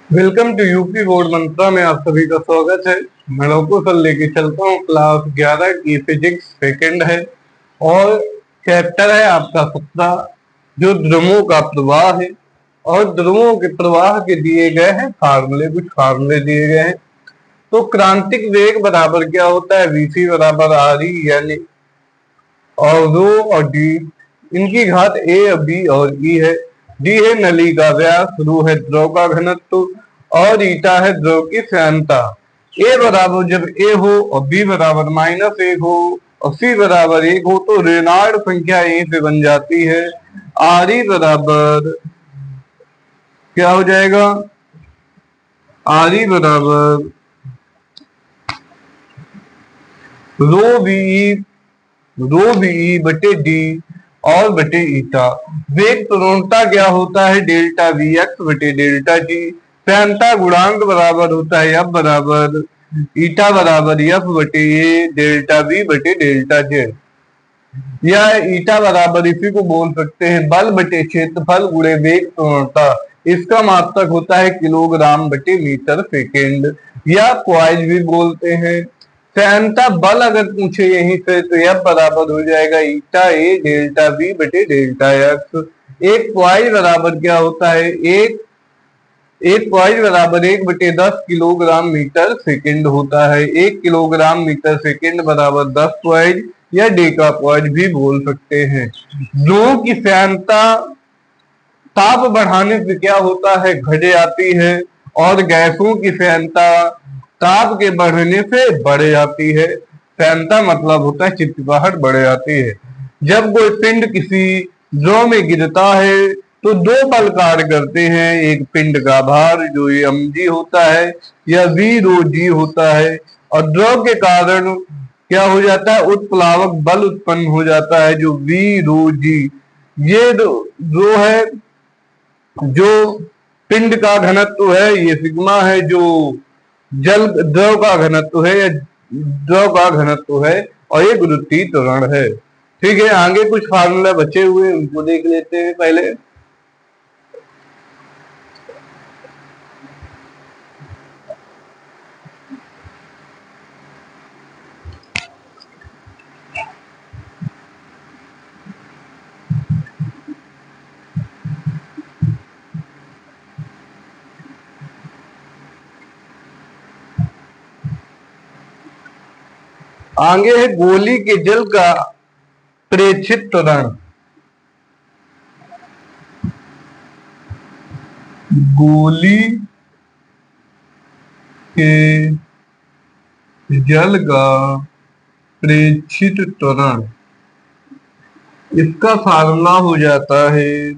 Welcome to UP board मंत्रा में आप सभी का स्वागत है। मैं लोको सर लेके चलता हूँ क्लास 11 की फिजिक्स सेकंड है और चैप्टर है आपका 17 जो ध्रुवों का प्रवाह है। और ध्रुवों के प्रवाह के दिए गए हैं फार्मूले, कुछ फार्मूले दिए गए हैं। तो क्रांतिक वेग बराबर क्या होता है, वीसी बराबर आर ई यानी और रो और डी, इनकी घात ए बी और ई है। डी है नली का व्यास, रो है द्रव का घनत्व और ईटा है द्रव की श्यानता। ए बराबर जब ए हो और बी बराबर -1 हो और सी बराबर 1 हो तो रेनॉल्ड संख्या ए से बन जाती है। आर ई बराबर क्या हो जाएगा, आर ई बराबर रो बी बटे डी और बटे ईटा। वेग प्रवणता क्या होता है, डेल्टा वी एक्स बटे डेल्टा जी। श्यानता गुणांक बराबर होता है एफ बराबर ईटा बराबर एफ बटे ए डेल्टा वी बटे डेल्टा जेड। या ईटा बराबर इसी को बोल सकते हैं बल बटे क्षेत्रफल गुणे वेग प्रवणता। इसका मात्रक होता है किलोग्राम बटे मीटर सेकेंड या क्वाइज भी बोलते हैं। श्यानता बल अगर पूछे यहीं से तो यह बराबर हो जाएगा ईटा ए डेल्टा बी बटे डेल्टा एक्स। एक क्वाइज बराबर क्या होता है, एक एक क्वाइज बराबर 1/10 किलोग्राम मीटर सेकेंड होता है। 1 किलोग्राम मीटर सेकेंड बराबर 10 क्वाइज या डेका क्वाइज भी बोल सकते हैं। ध्रुवों की श्यानता ताप बढ़ाने से क्या होता है, घट जाती है और गैसों की श्यानता ताप के बढ़ने से बढ़ जाती है। श्यानता मतलब होता है चिपचिपाहट बढ़ जाती है। जब कोई पिंड किसी द्रव में गिरता है तो दो बल कार्य करते हैं, एक पिंड का भार जो ये mg होता है या v रो g होता है और द्रव के कारण क्या हो जाता है, उत्प्लावक बल उत्पन्न हो जाता है जो v रो g। ये रो है जो पिंड का घनत्व है, ये सिग्मा है जो जल द्रव का घनत्व है या द्रव का घनत्व है और ये गुरुत्वीय त्वरण है। ठीक है, आगे कुछ फार्मूला बचे हुए उनको देख लेते हैं पहले। आगे है गोली के जल का प्रेक्षित त्वरण। गोली के जल का प्रेक्षित त्वरण, इसका फार्मूला हो जाता है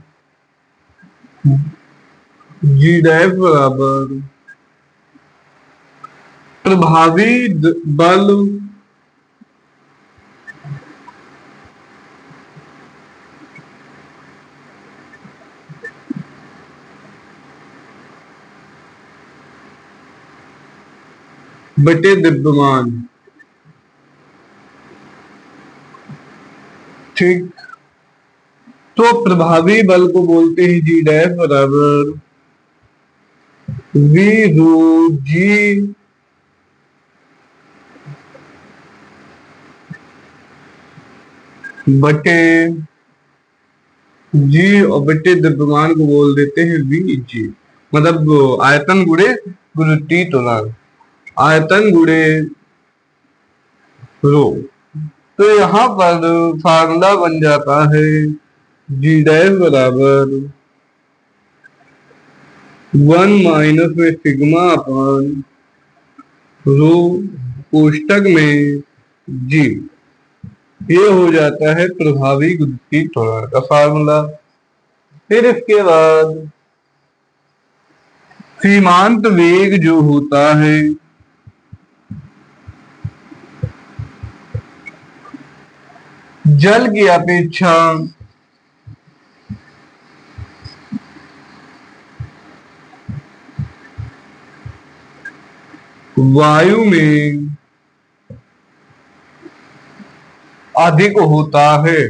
जी डैश बराबर प्रभावी बल बटे द्रव्यमान। ठीक, तो प्रभावी बल को बोलते हैं जी डैश बराबर वी रो जी बटे जी और बटे द्रव्यमान को बोल देते हैं वी जी, मतलब आयतन गुणे गुरुत्वीय त्वरण, आयतन गुणे रो। तो यहाँ पर फार्मूला बन जाता है जी डैश बराबर 1 माइनस में सिग्मा अपॉन रो कोष्टक में जी। ये हो जाता है प्रभावी गुरुत्वीय त्वरण का फार्मूला। फिर इसके बाद सीमांत वेग जो होता है जल की अपेक्षा वायु में अधिक होता है।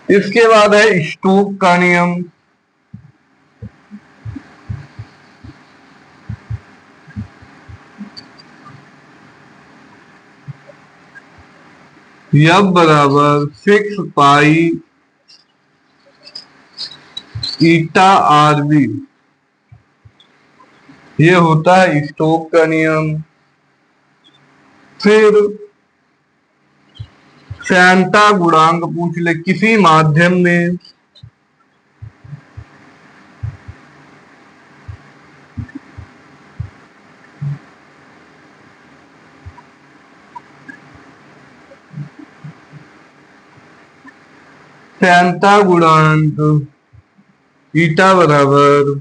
इसके बाद है स्टोक का नियम। F बराबर 6 पाई ईटा आर बी, ये होता है स्टोक का नियम। फिर सैंटा गुणांक पूछ ले किसी माध्यम में सैंटा गुणांक ईटा बराबर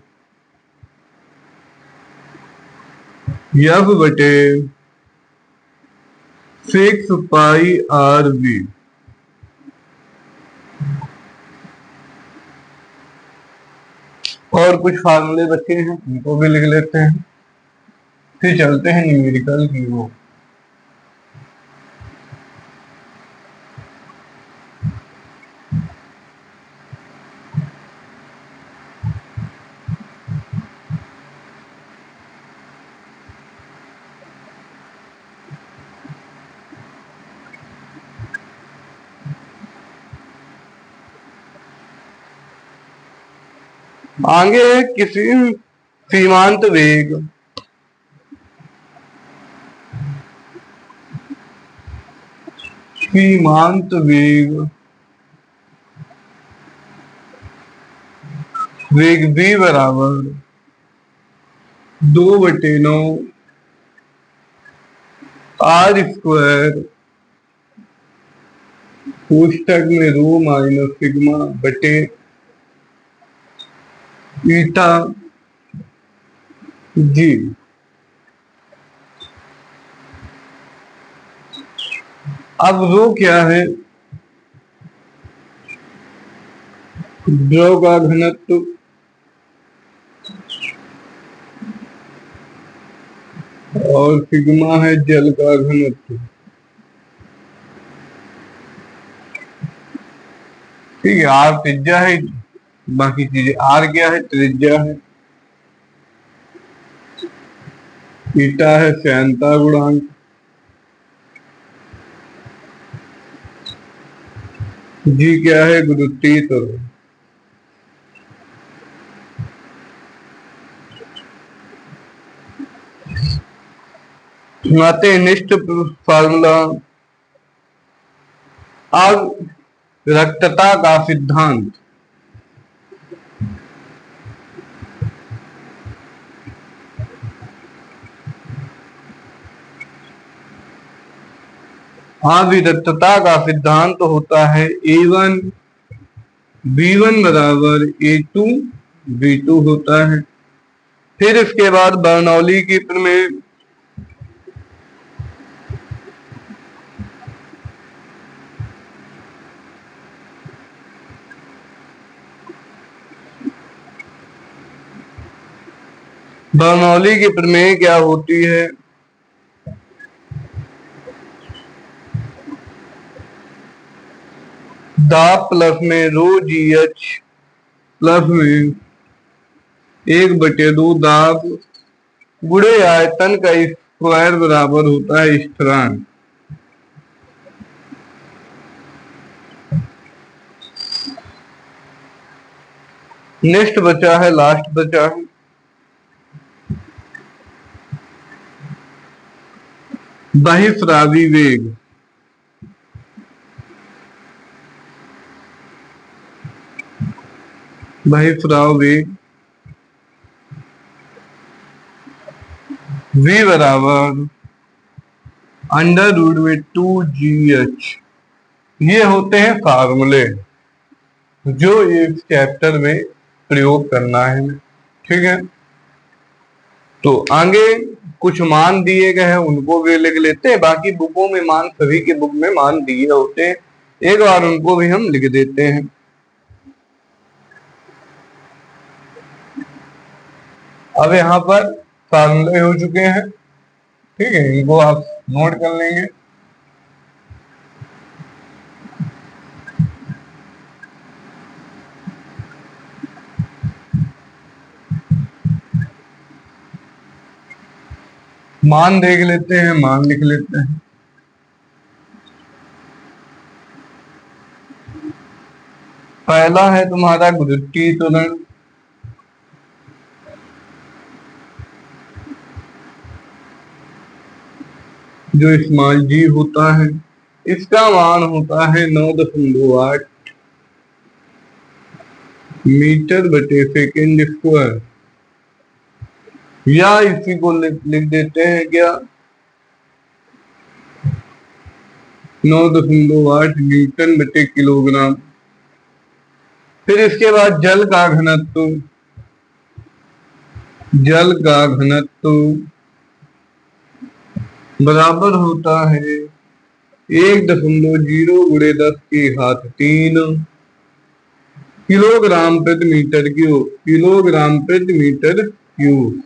F बटे 6 पाई आर बी। और कुछ फार्मूले बचे हैं उनको भी लिख लेते हैं, फिर चलते हैं न्यूमेरिकल की वो। आगे किसी सीमांत वेग सीमांत वेग v बराबर 2/9 r² कोष्टक में रो माइनस सिग्मा बटे ईटा जी। अब रो क्या है? द्रव का घनत्व और सिग्मा है जल का घनत्व। ठीक है, आर त्रिज्या है, बाकी चीजें आर क्या है? त्रिज्या है। ईटा है श्यानता गुणांक, जी क्या है? गुरुत्वीय त्वरण। आते हैं नेक्स्ट फार्मूला। अब रक्तता का सिद्धांत। आविरक्तता का सिद्धांत होता है A1 B1 बराबर A2 B2 होता है। फिर इसके बाद बर्नौली की प्रमेय। बर्नौली की प्रमेय क्या होती है? दाब प्लस में रो जी एच प्लस में 1/2 दाब गुणे आयतन का स्क्वायर बराबर होता है स्थिरांक। नेक्स्ट बचा है, लास्ट बचा है बहिस्रावी वेग। बहिस्राव वेग v बराबर √2gh। ये होते हैं फार्मूले जो इस चैप्टर में प्रयोग करना है। ठीक है, तो आगे कुछ मान दिए गए हैं उनको भी लिख लेते हैं। बाकी बुकों में मान, सभी के बुक में मान दिए होते हैं, एक बार उनको भी हम लिख देते हैं। अब यहाँ पर फार्मूले हो चुके हैं, ठीक है, इनको आप नोट कर लेंगे। मान देख लेते हैं, मान लिख लेते हैं। पहला है तुम्हारा गुरुत्वीय त्वरण, जो स्मॉल जी होता है, इसका मान होता है 9.8 मीटर बटे सेकेंड स्क्वायर, या इसी को लिख देते हैं क्या, 9.8 न्यूटन बटे किलोग्राम। फिर इसके बाद जल का घनत्व, जल का घनत्व बराबर होता है 1.0 गुणे 10 की घात 3 किलोग्राम प्रति मीटर क्यूब, किलोग्राम प्रति मीटर क्यूब।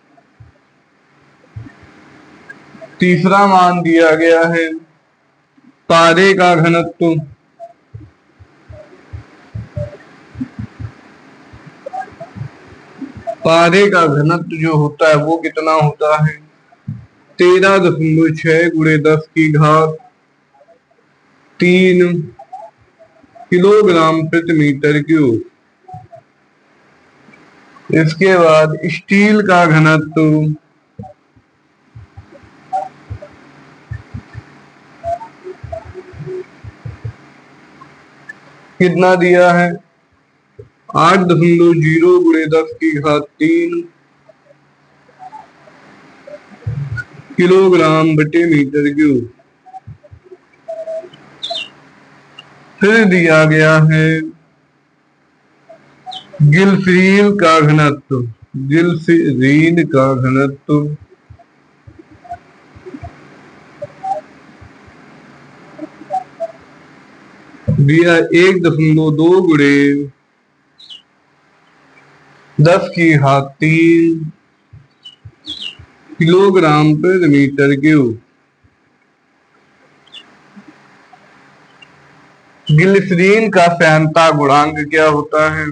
तीसरा मान दिया गया है पारे का घनत्व, पारे का घनत्व जो होता है वो कितना होता है 13.6 गुणे 10 की घात 3 किलोग्राम प्रति मीटर क्यूब। इसके बाद स्टील का घनत्व, कितना दिया है 8.0 गुणे 10 की घात 3 किलोग्राम बटे मीटर क्यूब। फिर दिया गया है गिल्सरीन का घनत्व, गिल्सरीन का घनत्व दिया 1.2 गुणे 10 की घात 3 किलोग्राम प्रति मीटर क्यूब। ग्लिसरीन का सांद्रता गुणांक क्या होता है,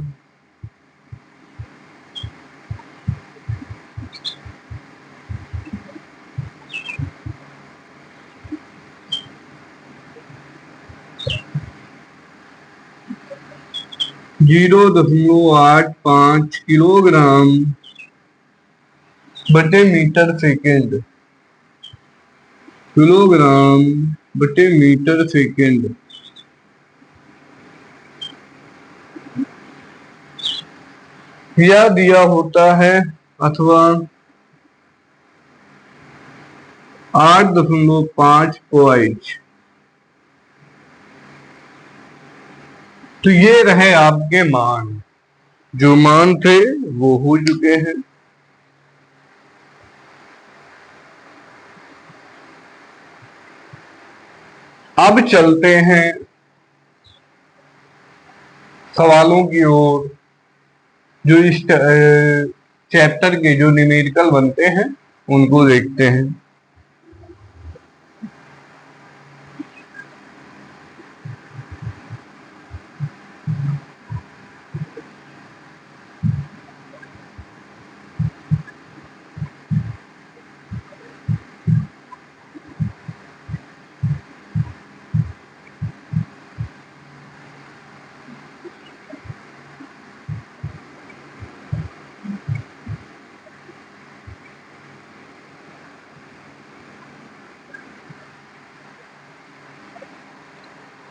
जीरो 0.85 किलोग्राम बटे मीटर सेकेंड, किलोग्राम बटे मीटर सेकेंड। यह दिया होता है अथवा 8.5 पॉइंट। तो ये रहे आपके मान, जो मान थे वो हो चुके हैं। अब चलते हैं सवालों की ओर, जो इस चैप्टर के जो न्यूमेरिकल बनते हैं उनको देखते हैं।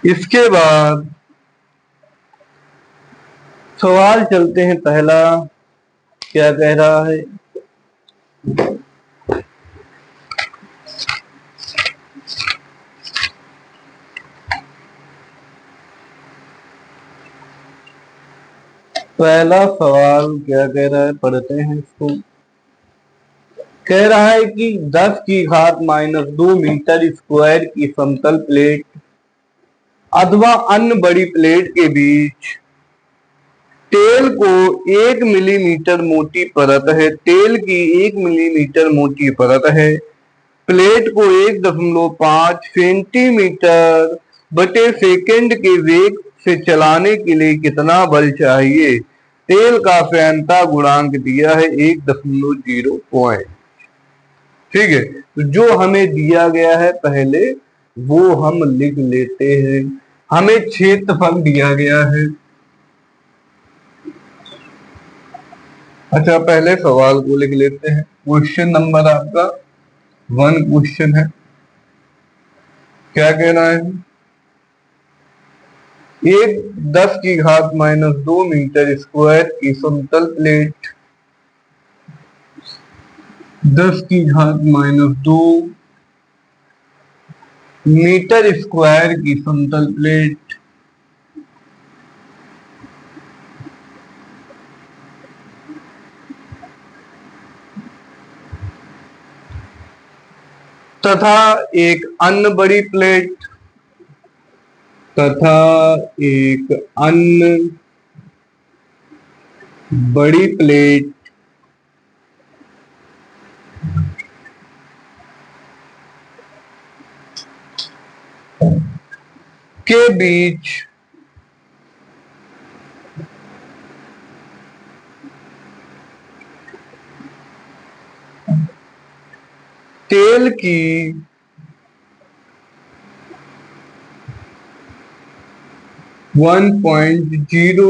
इसके बाद सवाल चलते हैं। पहला क्या कह रहा है, पहला सवाल क्या कह रहा है, पढ़ते हैं इसको। कह रहा है कि 10 की घात -2 मीटर स्क्वायर की समतल प्लेट अथवा अन्य बड़ी प्लेट के बीच तेल को 1 मिलीमीटर मोटी परत है, तेल की 1 मिलीमीटर मोटी परत है, प्लेट को 1.5 सेंटीमीटर बटे सेकंड के वेग से चलाने के लिए कितना बल चाहिए। तेल का सांद्रता गुणांक दिया है 1.0 पॉइंट। ठीक है, तो जो हमें दिया गया है पहले वो हम लिख लेते हैं। हमें क्षेत्रफल दिया गया है। अच्छा, पहले सवाल को लिख लेते हैं। क्वेश्चन नंबर आपका 1 क्वेश्चन है। क्या कहना है? एक 10⁻² मीटर स्क्वायर की समतल प्लेट 10⁻² मीटर स्क्वायर की समतल प्लेट तथा एक अन्य बड़ी प्लेट तथा एक अन्य बड़ी प्लेट के बीच तेल की 1.0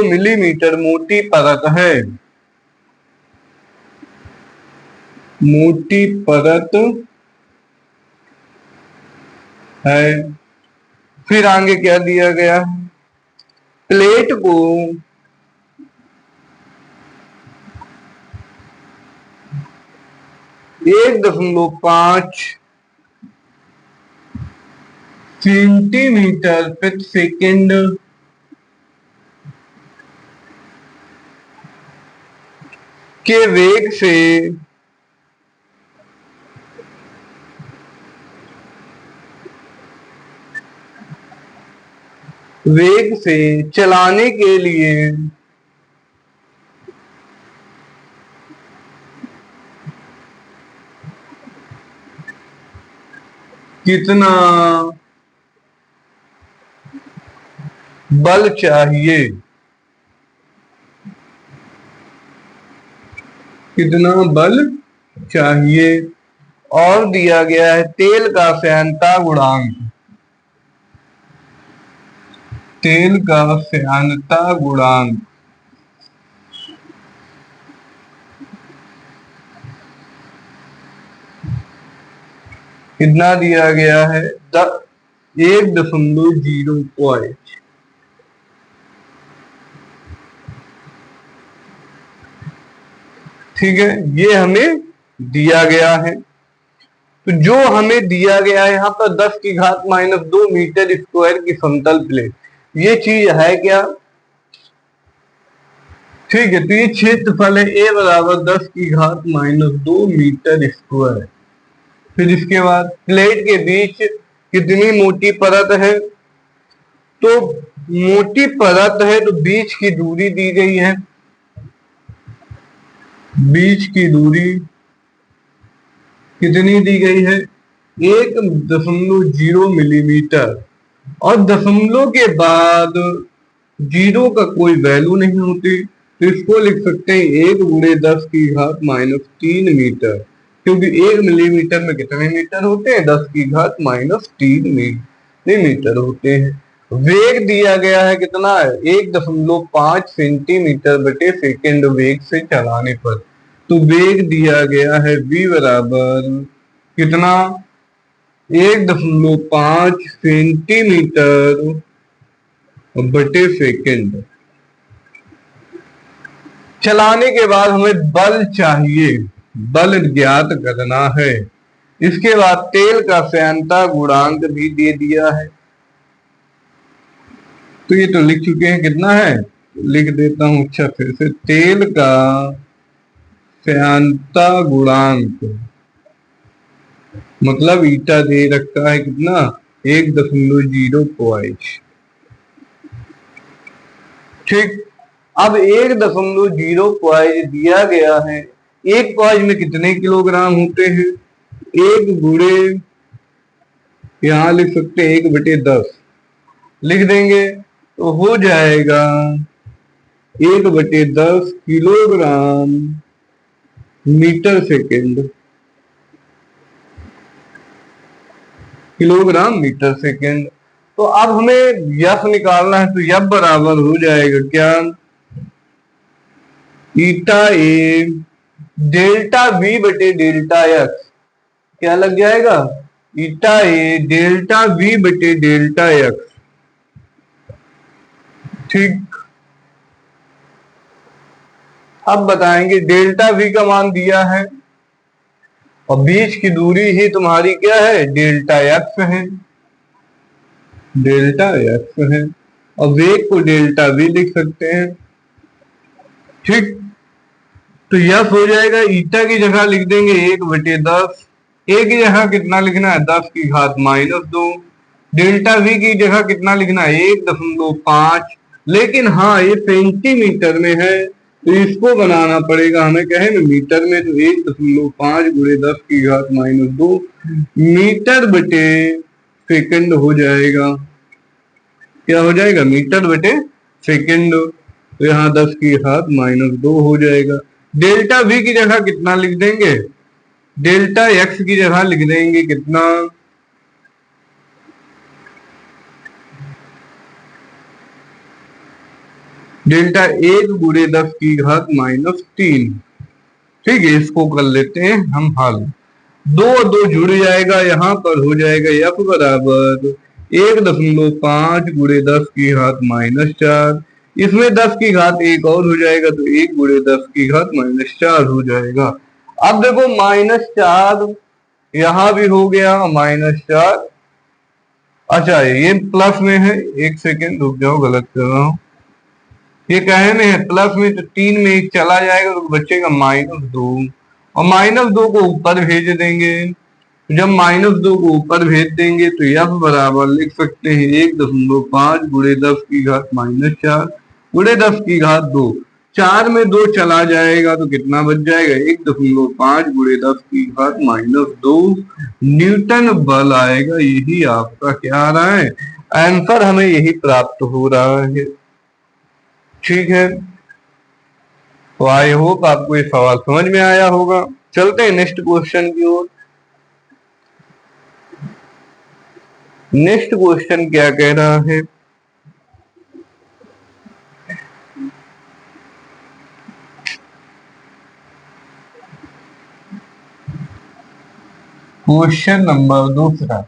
मिलीमीटर मोटी परत है। मोटी परत है। फिर आगे क्या दिया गया? प्लेट को 1.5 सेंटीमीटर प्रति सेकंड के वेग से चलाने के लिए कितना बल चाहिए? कितना बल चाहिए? और दिया गया है तेल का श्यानता गुणांक। तेल का श्यानता गुणांक कितना दिया गया है? 1.05। ठीक है, ये हमें दिया गया है। तो जो हमें दिया गया है यहाँ पर 10⁻² मीटर स्क्वायर की समतल प्लेट, ये चीज है क्या? ठीक है, तो ये क्षेत्रफल है A बराबर 10⁻² मीटर स्क्वायर। फिर इसके बाद प्लेट के बीच कितनी मोटी परत है? तो मोटी परत है तो बीच की दूरी दी गई है। बीच की दूरी कितनी दी गई है? 1.0 मिलीमीटर। और दशमलव के बाद जीरो का कोई वैल्यू नहीं होती, तो इसको लिख सकते हैं 1 × 10⁻³ मीटर, क्योंकि 1 मिलीमीटर में कितने मीटर होते हैं? 10⁻³ मिलीमीटर होते हैं। वेग दिया गया है कितना है? 1.5 सेंटीमीटर बटे सेकेंड वेग से चलाने पर। तो वेग दिया गया है v बराबर कितना? 1.5 सेंटीमीटर बटे सेकेंड। चलाने के बाद हमें बल चाहिए, बल ज्ञात करना है। इसके बाद तेल का श्यानता गुणांक भी दे दिया है। तो ये तो लिख चुके हैं, कितना है लिख देता हूं। अच्छा, फिर से तेल का श्यानता गुणांक मतलब ईटा दे रखा है कितना? 1.05। ठीक, अब 1.05 दिया गया है। एक पाइज में कितने किलोग्राम होते हैं? 1 गुणे यहां लिख सकते हैं 1/10 लिख देंगे तो हो जाएगा 1/10 kilogram metre second, kilogram metre second. तो अब हमें यफ निकालना है, तो यफ बराबर हो जाएगा क्या, ईटा ए डेल्टा वी बटे डेल्टा एक्स। क्या लग जाएगा, ईटा ए डेल्टा वी बटे डेल्टा एक्स। ठीक, अब बताएंगे डेल्टा वी का मान दिया है और बीच की दूरी ही तुम्हारी क्या है, डेल्टा एक्स है, डेल्टा एक्स है, और वेग को डेल्टा वी लिख सकते हैं। ठीक, तो यह हो जाएगा, ईटा की जगह लिख देंगे 1/10, ए की जगह कितना लिखना है, 10 की घात -2, डेल्टा वी की जगह कितना लिखना है, 1.5। लेकिन हाँ ये सेंटीमीटर में है तो इसको बनाना पड़ेगा हमें, कहे ना मीटर में, तो 1.5 गुणे 10 की घात -2 मीटर बटे सेकंड हो जाएगा। क्या हो जाएगा, मीटर बटे सेकंड। तो यहाँ 10 की घात -2 हो जाएगा। डेल्टा वी की जगह कितना लिख देंगे, डेल्टा एक्स की जगह लिख देंगे कितना, डेल्टा 1 गुणे 10 की घात -3। ठीक है, इसको कर लेते हैं हम हल। 2 और 2 जुड़ जाएगा, यहाँ पर हो जाएगा एफ बराबर 1.5 गुणे 10 की घात -4। इसमें 10 की घात एक और हो जाएगा, तो 1 गुणे 10 की घात -4 हो जाएगा। अब देखो -4 यहां भी हो गया -4। अच्छा ये प्लस में है, एक सेकेंड रुक जाओ, गलत कर रहा हूं। ये कहे में है प्लस में, तो 3 में एक चला जाएगा तो बचेगा -2, और -2 को ऊपर भेज देंगे। जब -2 को ऊपर भेज देंगे तो एफ बराबर लिख सकते हैं 1.5 गुणे 10 की घात -4 गुणे 10 की घात 2। 4 में 2 चला जाएगा तो कितना बच जाएगा, 1.5 गुणे 10 की घात -2 न्यूटन बल आएगा। यही आपका क्या आ रहा है, आंसर हमें यही प्राप्त हो रहा है। ठीक है, तो आई होप आपको ये सवाल समझ में आया होगा। चलते हैं नेक्स्ट क्वेश्चन की ओर। नेक्स्ट क्वेश्चन क्या कह रहा है, क्वेश्चन नंबर दूसरा,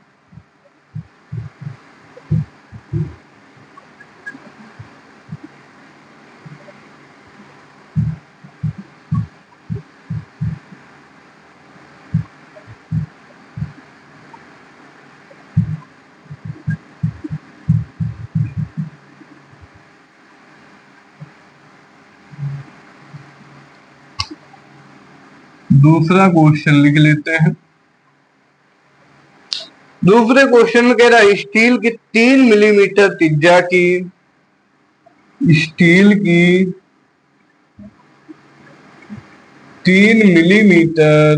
दूसरा क्वेश्चन लिख लेते हैं। दूसरे क्वेश्चन में कह रहा है स्टील की 3 मिलीमीटर त्रिज्या की, स्टील की 3 मिलीमीटर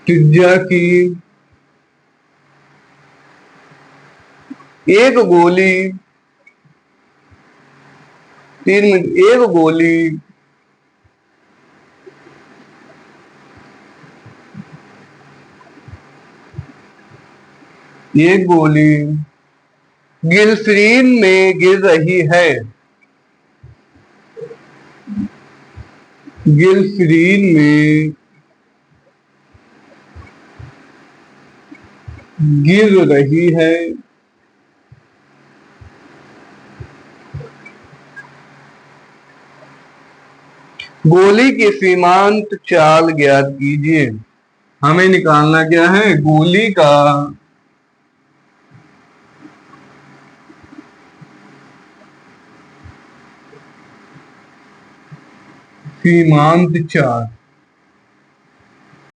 त्रिज्या की एक गोली, एक गोली एक गोली ग्लिसरीन में गिर रही है, ग्लिसरीन में गिर रही है, गोली की सीमांत चाल ज्ञात कीजिए। हमें निकालना क्या है, गोली का सीमांत चाल।